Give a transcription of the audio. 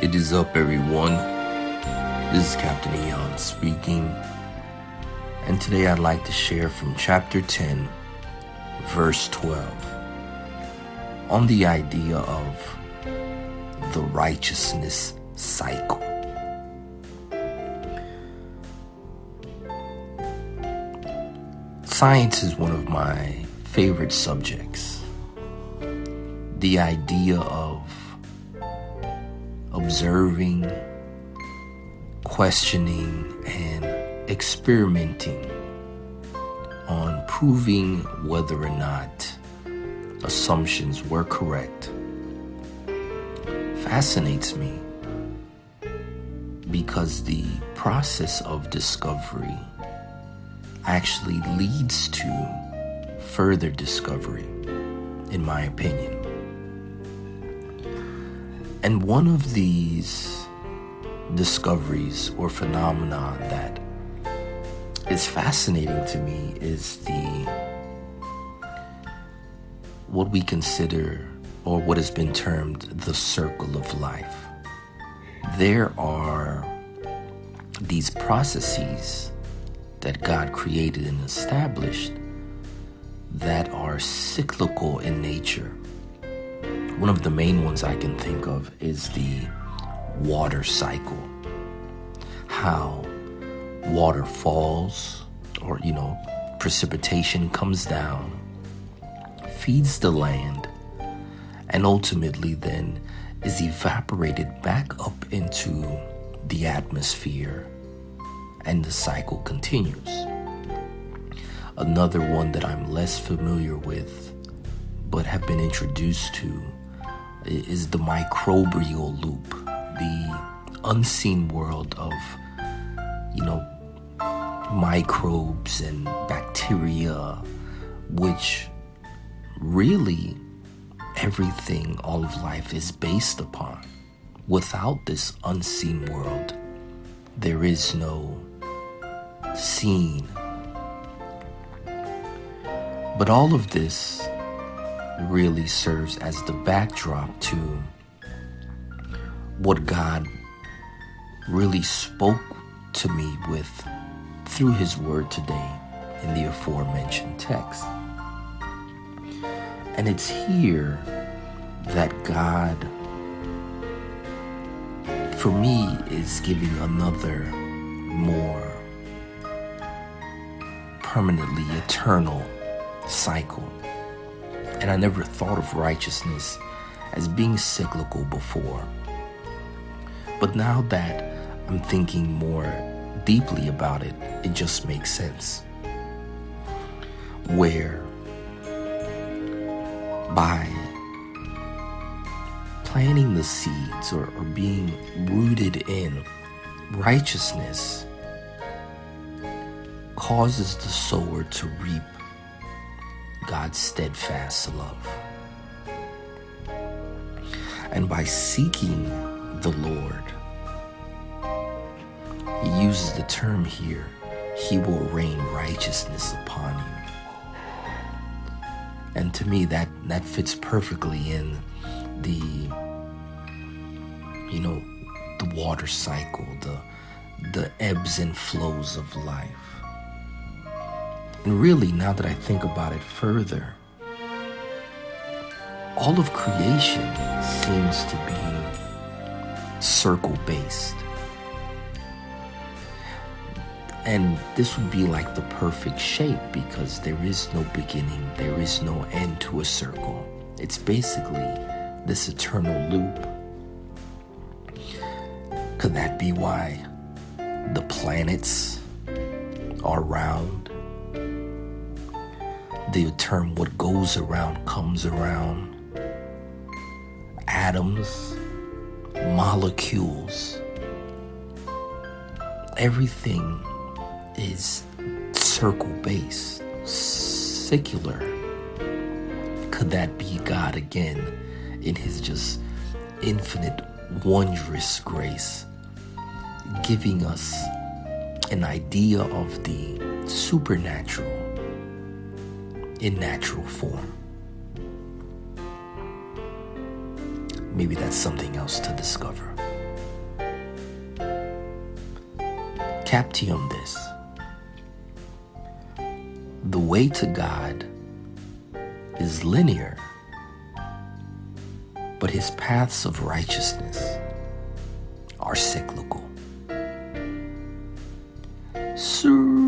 It is up, everyone. This is Captain Eon speaking, and today I'd like to share from chapter 10, verse 12, on the idea of the righteousness cycle. Science is one of my favorite subjects. The idea of observing, questioning, and experimenting on proving whether or not assumptions were correct fascinates me, because the process of discovery actually leads to further discovery, in my opinion. And one of these discoveries or phenomena that is fascinating to me is what we consider, or what has been termed, the circle of life. There are these processes that God created and established that are cyclical in nature. One of the main ones I can think of is the water cycle. How water falls, or precipitation comes down, feeds the land, and ultimately then is evaporated back up into the atmosphere, and the cycle continues. Another one that I'm less familiar with but have been introduced to is the microbial loop, the unseen world of microbes and bacteria, which really everything, all of life is based upon. Without this unseen world, there is no seen. But all of this really serves as the backdrop to what God really spoke to me with through His Word today in the aforementioned text. And it's here that God, for me, is giving another more permanently eternal cycle. And I never thought of righteousness as being cyclical before. But now that I'm thinking more deeply about it, it just makes sense. Where by planting the seeds or being rooted in righteousness causes the sower to reap God's steadfast love. And by seeking the Lord, He uses the term here, He will rain righteousness upon you. And to me, that fits perfectly in the water cycle, the ebbs and flows of life. And really, now that I think about it further, all of creation seems to be circle-based. And this would be like the perfect shape, because there is no beginning, there is no end to a circle. It's basically this eternal loop. Could that be why the planets are round? The term "what goes around comes around." Atoms, molecules, everything is circle-based, secular. Could that be God again in His just infinite, wondrous grace, giving us an idea of the supernatural in natural form? Maybe that's something else to discover. tap to you on this. The way to God is linear, but his paths of righteousness are cyclical. Sir.